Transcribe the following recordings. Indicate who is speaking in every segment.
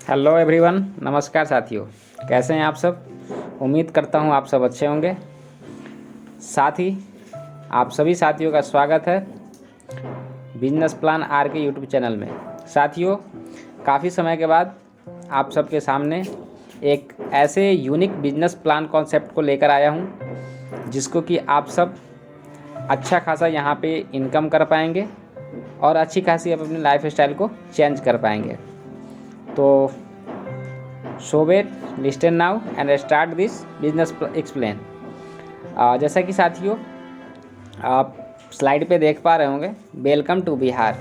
Speaker 1: Hello everyone, नमस्कार साथियों। कैसे हैं आप सब? उम्मीद करता हूं आप सब अच्छे होंगे। साथ ही आप सभी साथियों का स्वागत है बिजनेस प्लान आर के यूट्यूब चैनल में। साथियों, काफ़ी समय के बाद आप सबके सामने एक ऐसे यूनिक बिजनेस प्लान कॉन्सेप्ट को लेकर आया हूं जिसको कि आप सब अच्छा खासा यहाँ पे इनकम कर पाएंगे और अच्छी खासी अपनी लाइफ स्टाइल को चेंज कर पाएंगे। तो so wait, listen now and start this business explain. जैसा कि साथियों आप स्लाइड पे देख पा रहे होंगे, वेलकम टू बिहार।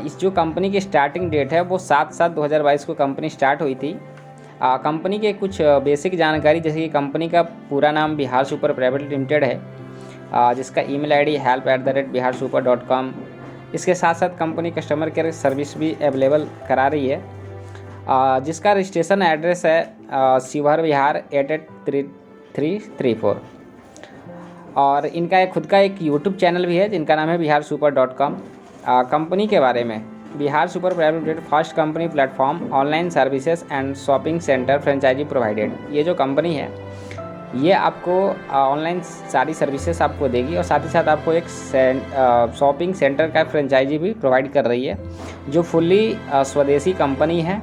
Speaker 1: इस जो कंपनी की स्टार्टिंग डेट है वो 7/7/2022 को कंपनी स्टार्ट हुई थी। कंपनी के कुछ बेसिक जानकारी, जैसे कि कंपनी का पूरा नाम बिहार सुपर प्राइवेट लिमिटेड है, जिसका ईमेल आईडी help@biharsuper.com। इसके साथ साथ कंपनी कस्टमर केयर सर्विस भी अवेलेबल करा रही है, जिसका रजिस्ट्रेशन एड्रेस है शिवहर बिहार 883334। और इनका एक खुद का एक यूट्यूब चैनल भी है जिनका नाम है biharsuper.com। कंपनी के बारे में, Bihar super private limited first company platform online services and shopping centre franchisee provided. ये जो कंपनी है ये आपको ऑनलाइन सारी सर्विसेज आपको देगी और साथ ही साथ आपको एक शॉपिंग सेंटर का फ्रेंचाइजी भी प्रोवाइड कर रही है, जो फुल्ली स्वदेशी कंपनी है।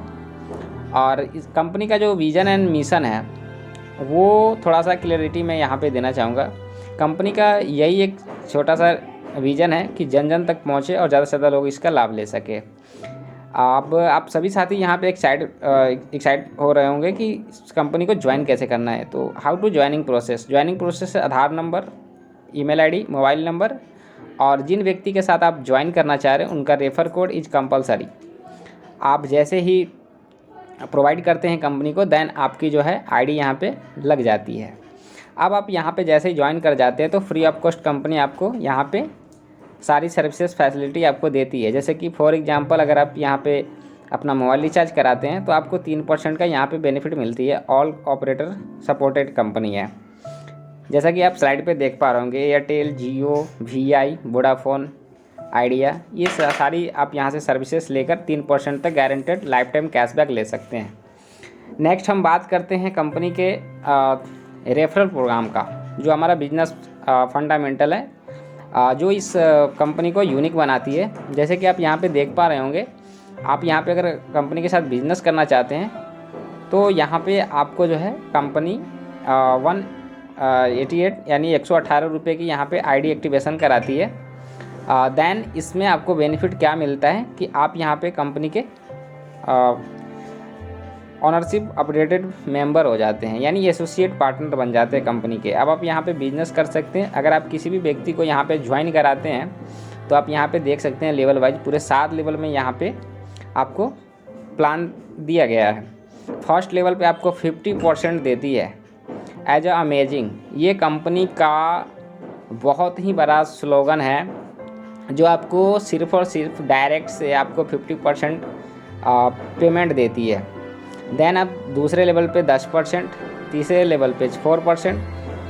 Speaker 1: और इस कंपनी का जो विज़न एंड मिशन है वो थोड़ा सा क्लियरिटी मैं यहाँ पे देना चाहूँगा। कंपनी का यही एक छोटा सा विज़न है कि जन जन तक पहुँचे और ज़्यादा से ज़्यादा लोग इसका लाभ ले सके। अब आप सभी साथी यहाँ पे एक्साइट हो रहे होंगे कि इस कंपनी को ज्वाइन कैसे करना है। तो how to joining process Aadhaar number, email ID, mobile number, और जिन व्यक्ति के साथ आप ज्वाइन करना चाह रहे हैं उनका रेफ़र कोड इज कंपलसरी। आप जैसे ही प्रोवाइड करते हैं कंपनी को, देन आपकी जो है आईडी यहाँ पे लग जाती है। अब आप यहाँ पे जैसे ही ज्वाइन कर जाते हैं तो फ्री ऑफ कॉस्ट कंपनी आपको यहाँ पे सारी सर्विसेज फैसिलिटी आपको देती है। जैसे कि फॉर एग्जांपल अगर आप यहाँ पे अपना मोबाइल रिचार्ज कराते हैं तो आपको 3% का यहाँ पे बेनिफिट मिलती है। ऑल ऑपरेटर सपोर्टेड कंपनी है, जैसा कि आप स्लाइड पे देख पा रहे होंगे। एयरटेल, जियो, वीआई, वोडाफोन, आइडिया, ये सारी आप यहाँ से सर्विसेज लेकर 3% तक गारंटेड लाइफ टाइम कैशबैक ले सकते हैं। नेक्स्ट हम बात करते हैं कंपनी के रेफरल प्रोग्राम का, जो हमारा बिजनेस फंडामेंटल है, जो इस कंपनी को यूनिक बनाती है। जैसे कि आप यहाँ पे देख पा रहे होंगे, आप यहाँ पे अगर कंपनी के साथ बिजनेस करना चाहते हैं तो यहाँ पे आपको जो है कंपनी 188 यानी 118 रुपये की यहाँ पे आईडी एक्टिवेशन कराती है। देन इसमें आपको बेनिफिट क्या मिलता है कि आप यहाँ पे कंपनी के ऑनरशिप अपडेटेड मेंबर हो जाते हैं, यानी एसोसिएट पार्टनर बन जाते हैं कंपनी के। अब आप यहाँ पे बिजनेस कर सकते हैं। अगर आप किसी भी व्यक्ति को यहाँ पे ज्वाइन कराते हैं तो आप यहाँ पे देख सकते हैं लेवल वाइज पूरे 7 लेवल में यहाँ पे आपको प्लान दिया गया है। फर्स्ट लेवल पे आपको 50% देती है एज अमेजिंग। ये कंपनी का बहुत ही बड़ा स्लोगन है, जो आपको सिर्फ और सिर्फ डायरेक्ट से आपको 50% पेमेंट देती है। देन आप दूसरे लेवल पे 10%, तीसरे लेवल पे 4%,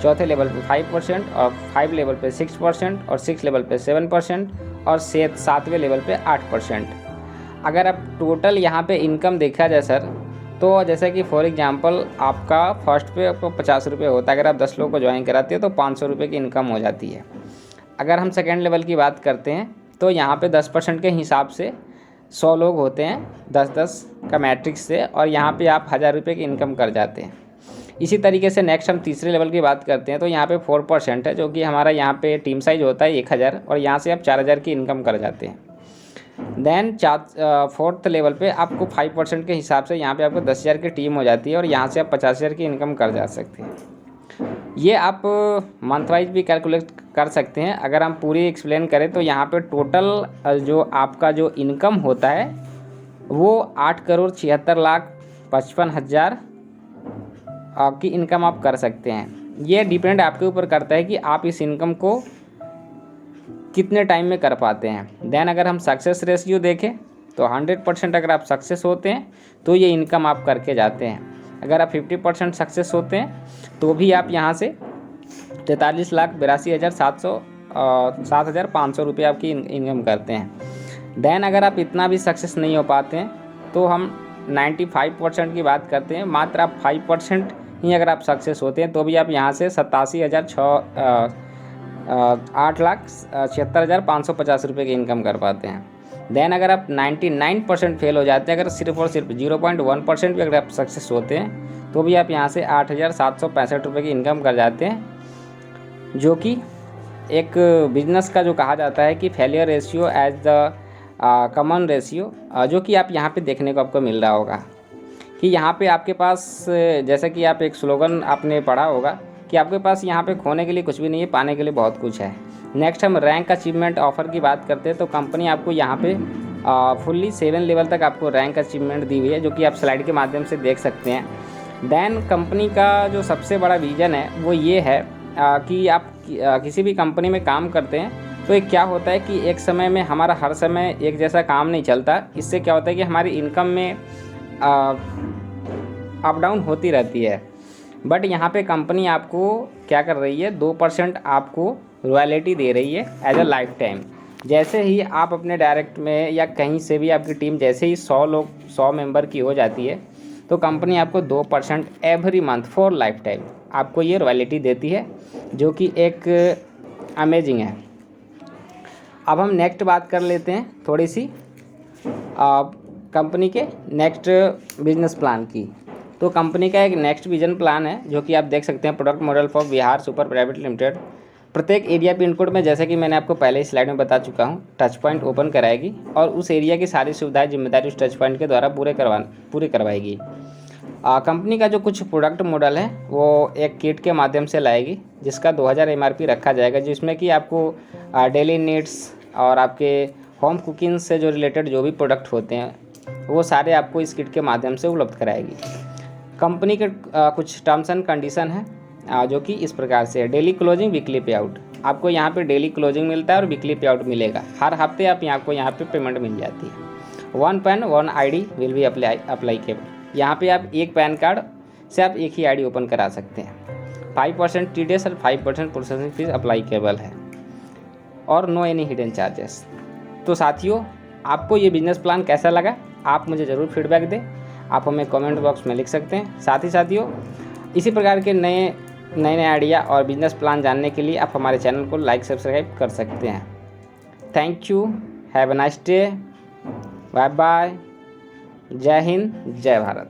Speaker 1: चौथे लेवल पे 5%, और 5 लेवल पे 6%, और 6 लेवल पे 7%, और 7वें लेवल पे 8%। अगर आप टोटल यहाँ पे इनकम देखा जाए सर, तो जैसे कि फॉर एग्जांपल आपका फर्स्ट पे आपको 50 रुपये होता है, अगर आप 10 लोगों को ज्वाइन कराते हो तो 500 रुपये की इनकम हो जाती है। अगर हम सेकेंड लेवल की बात करते हैं तो यहाँ पे 10% के हिसाब से 100 लोग होते हैं 10-10 का मैट्रिक्स से, और यहाँ पे आप 1000 रुपये की इनकम कर जाते हैं। इसी तरीके से नेक्स्ट हम तीसरे लेवल की बात करते हैं तो यहाँ पे 4% है, जो कि हमारा यहाँ पे टीम साइज होता है 1000, और यहाँ से आप 4000 की इनकम कर जाते हैं। देन फोर्थ लेवल पे आपको 5% के हिसाब से यहाँ पे आपको 10,000 की टीम हो जाती है, और यहाँ से आप 50,000 की इनकम कर जा सकते हैं। ये आप मंथ वाइज भी कैलकुलेट कर सकते हैं। अगर हम पूरी एक्सप्लेन करें तो यहाँ पे टोटल जो आपका जो इनकम होता है वो 8,76,55,000 की इनकम आप कर सकते हैं। ये डिपेंड आपके ऊपर करता है कि आप इस इनकम को कितने टाइम में कर पाते हैं। देन अगर हम सक्सेस रेशियो देखें तो 100% अगर आप सक्सेस होते हैं तो ये इनकम आप करके जाते हैं। अगर आप 50% सक्सेस होते हैं तो भी आप यहाँ से 43,82,700 रुपये आपकी इनकम करते हैं। देन अगर आप इतना भी सक्सेस नहीं हो पाते हैं तो हम 95% की बात करते हैं, मात्र आप 5% ही अगर आप सक्सेस होते हैं तो भी आप यहाँ से 8,76,550 रुपये की इनकम कर पाते हैं। देन अगर आप 99% फेल हो जाते हैं, अगर सिर्फ और सिर्फ 0.1% भी अगर आप सक्सेस होते हैं तो भी आप यहाँ से 8,765 रुपये की इनकम कर जाते हैं, जो कि एक बिजनेस का जो कहा जाता है कि failure ratio as the common ratio, जो कि आप यहाँ पे देखने को आपको मिल रहा होगा कि यहाँ पे आपके पास, जैसे कि आप एक स्लोगन आपने पढ़ा होगा कि आपके पास यहाँ पे खोने के लिए कुछ भी नहीं है, पाने के लिए बहुत कुछ है। नेक्स्ट हम रैंक अचीवमेंट ऑफ़र की बात करते हैं तो कंपनी आपको यहाँ पे फुल्ली 7 लेवल तक आपको रैंक अचीवमेंट दी हुई है, जो कि आप स्लाइड के माध्यम से देख सकते हैं। देन कंपनी का जो सबसे बड़ा विज़न है वो ये है कि आप किसी भी कंपनी में काम करते हैं तो एक क्या होता है कि एक समय में हमारा हर समय एक जैसा काम नहीं चलता। इससे क्या होता है कि हमारी इनकम में अप डाउन होती रहती है। बट यहाँ पे कंपनी आपको क्या कर रही है, 2% आपको रॉयल्टी दे रही है एज अ लाइफ टाइम। जैसे ही आप अपने डायरेक्ट में या कहीं से भी आपकी टीम जैसे ही 100 मेंबर की हो जाती है तो कंपनी आपको 2% every month for life time आपको ये रॉयल्टी देती है, जो कि एक अमेजिंग है। अब हम नेक्स्ट बात कर लेते हैं थोड़ी सी कंपनी के नेक्स्ट बिजनेस प्लान की। तो कंपनी का एक नेक्स्ट विजन प्लान है, जो कि आप देख सकते हैं, product model for Bihar super private limited. प्रत्येक एरिया पिन कोड में, जैसे कि मैंने आपको पहले ही स्लाइड में बता चुका हूँ, टच पॉइंट ओपन कराएगी और उस एरिया की सारी सुविधाएं जिम्मेदारी उस टच पॉइंट के द्वारा पूरे करवाएगी। कंपनी का जो कुछ प्रोडक्ट मॉडल है वो एक किट के माध्यम से लाएगी, जिसका 2000 MRP रखा जाएगा, जिसमें कि आपको डेली नीड्स और आपके होम कुकिंग से जो रिलेटेड जो भी प्रोडक्ट होते हैं वो सारे आपको इस किट के माध्यम से उपलब्ध कराएगी। कंपनी के कुछ टर्म्स एंड कंडीशन है जो कि इस प्रकार से है। डेली क्लोजिंग, वीकली पे आउट, आपको यहाँ पे डेली क्लोजिंग मिलता है और वीकली पे आउट मिलेगा। हर हफ्ते आपको यहाँ पे पेमेंट मिल जाती है। 1 pan 1 ID will be applicable, यहाँ पे आप एक पैन कार्ड से आप एक ही ID ओपन करा सकते हैं। 5% TDS और 5% प्रोसेसिंग फीस अप्लाईकेबल है और नो एनी हिडन चार्जेस। तो साथियों, आपको ये बिजनेस प्लान कैसा लगा आप मुझे ज़रूर फीडबैक दें, आप हमें कमेंट बॉक्स में लिख सकते हैं। साथ ही साथियों, इसी प्रकार के नए आइडिया और बिजनेस प्लान जानने के लिए आप हमारे चैनल को लाइक सब्सक्राइब कर सकते हैं। Thank you, have a nice day, bye bye, जय हिंद, जय भारत।